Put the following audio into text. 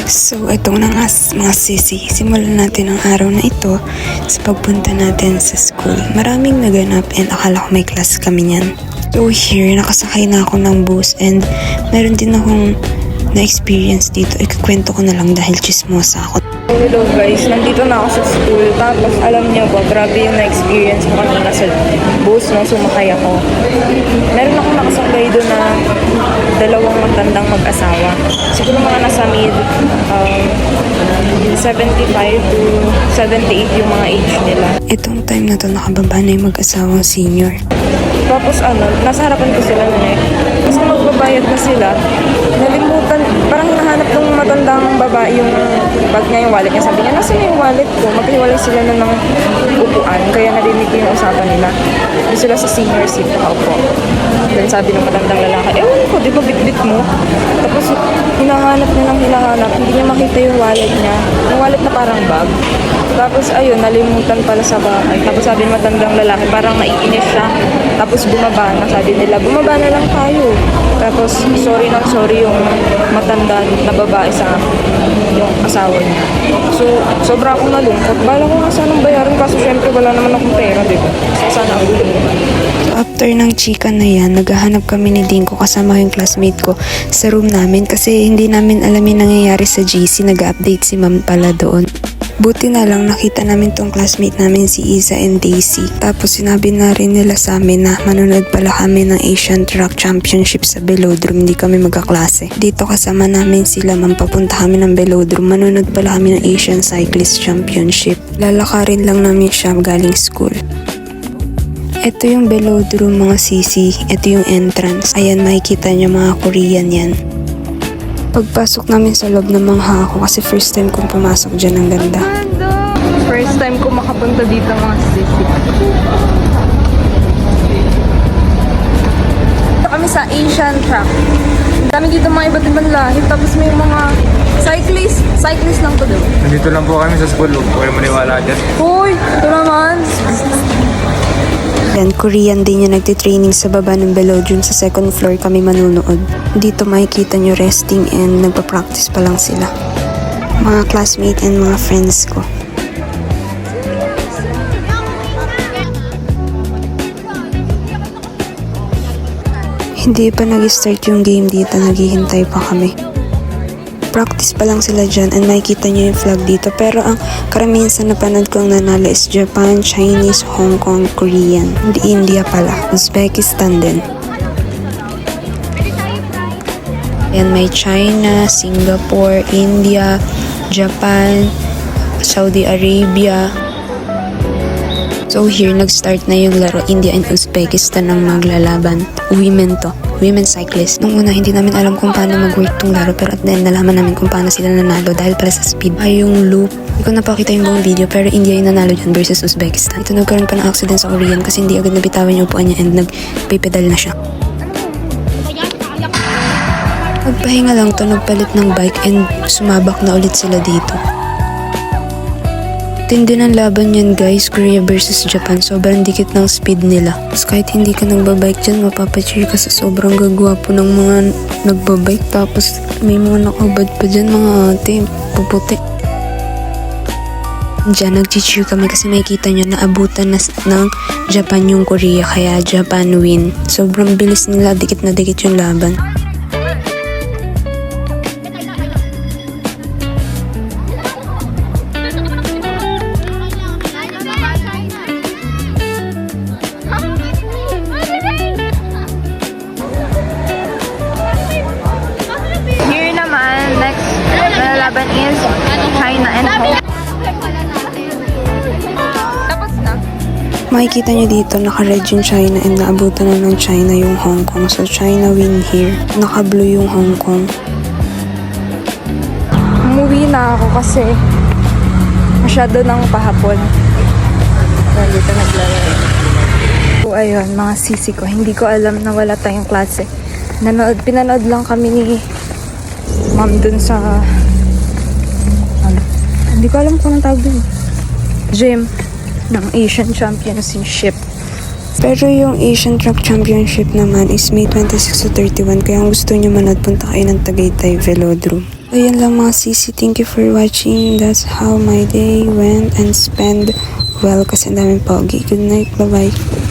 So, itong na nga mga sisi. Simulan natin ang araw na ito sa pagpunta natin sa school. Maraming naganap and akala ko may class kami niyan. So here, nakasakay na ako ng bus and meron din akong na-experience dito. Ikukwento ko na lang dahil chismosa ako. Hello guys, nandito na ako sa school. Tapos alam niyo ba, grabe yung na-experience ko kanina sa bus nung sumakay ako. Meron akong nakasakay doon na dalawang matandang mag-asawa. Siguro mga nasa mid 75 to 78 yung mga age nila. Itong time na to nakababa na yung mag-asawang senior. Tapos nasa harapan ko sila na Tapos nung magbabayad na sila, nalimutan, parang hinahanap ng matandang babae yung bag niya, yung wallet niya. Sabi niya, nasa yung wallet ko? Maghiwalay sila na ng upuan, kaya narinig ko yung usapan nila. Doon sila sa senior seat nakaupo. Then sabi ng matandang lalaki, ewan ko, di ba bitbit mo? Tapos hinahanap niya ng hinahanap, hindi niya makita yung wallet niya. Yung wallet na parang bag. Tapos ayun, nalimutan pala sa bahay. Tapos sabi ng matandang lalaki, parang naiinis siya. Tapos bumaba na, sabi nila, bumaba na lang tayo. Tapos sorry yung matanda na babae sa yung asawa niya. So, sobra akong nalungkot. Bala ko nga sanang bayaran kasi syempre wala naman akong pera, diba? So, sana ang gulo. So after ng chika na yan, naghahanap kami ni Dinko kasama yung classmate ko sa room namin kasi hindi namin alam yung nangyayari sa GC. Nag-update si ma'am pala doon. Buti na lang nakita namin tong classmate namin si Isa and Daisy. Tapos sinabi na rin nila sa amin na manonood pala kami ng Asian Track Championship sa Velodrome. Hindi kami magkaklase. Dito kasama namin sila ma'am, papunta kami ng Velodrome. Manonood pala kami ng Asian Cyclist Championship. Lalakarin lang namin siya galing school. Ito yung Velodrome mga sisi. Ito yung entrance. Ayan, makikita nyo mga Korean yan. Pagpasok namin sa loob ng mangha ako kasi first time kong pumasok dyan. Ang ganda. First time ko makapunta dito mga sisi. Dito kami sa Asian Track. Ang dami dito mga iba't ibang lahi. Tapos may mga cyclist lang to doon. Nandito lang po kami sa school. Huwag po kayo maniwala dyan. Hoy, ito naman. Yan, Korean din yung nagtitraining sa baba ng Velodrome. Sa second floor kami manunood. Dito makikita nyo resting and nagpa-practice pa lang sila. Mga classmate and mga friends ko. Hindi pa nag-start yung game dito, naghihintay pa kami. Practice pa lang sila dyan and makikita nyo yung flag dito. Pero ang karamihan sa napanood kong nanalo is Japan, Chinese, Hong Kong, Korean. Hindi India pala. Uzbekistan din. Yan, may China, Singapore, India, Japan, Saudi Arabia. So here, nag-start na yung laro. India and Uzbekistan ang maglalaban. Women to. Women cyclist. Nung una, hindi namin alam kung paano mag-work tong laro. Pero at then, nalaman namin kung paano sila nanalo dahil pala sa speed. Ay, yung loop. Hindi ko napakita yung buong video pero India yung nanalo dyan versus Uzbekistan. Ito nagkaroon pa ng accident sa Korean kasi hindi agad nabitawan yung upuan niya and nagpipedal na siya. Nagpahinga lang to, nagpalit ng bike and sumabak na ulit sila dito. Tindi ng laban yan guys, Korea versus Japan. Sobrang dikit ng speed nila. Tapos kahit hindi ka nagbabike dyan, mapapacheer ka sa sobrang gagwapo ng mga nagbabike. Tapos may mga nakabad pa dyan, mga ate, puputi. Diyan, nag-cheer kami kasi makikita nyo na abutan na ng Japan yung Korea, kaya Japan win. Sobrang bilis nila, dikit na dikit yung laban. Laban is China and Hong Kong. Tapos na. Makikita nyo dito, naka-red yung China and naabutan na ng China yung Hong Kong. So, China win here. Naka-blue yung Hong Kong. Umuwi na ako kasi masyado nang pahapon. Dito naglalaro. So, ayun, mga sisi ko. Hindi ko alam na wala tayong klase. Pinanood lang kami ni ma'am dun sa hindi ko alam kung anong tawag dun. Gym ng Asian Championship. Pero yung Asian Track Championship naman is May 26 to 31. Kaya kung gusto nyo manood, punta kayo ng Tagaytay Velodrome. Ayan lang mga sisi. Thank you for watching. That's how my day went and spend well kasi ang daming pogi. Good night. Bye-bye.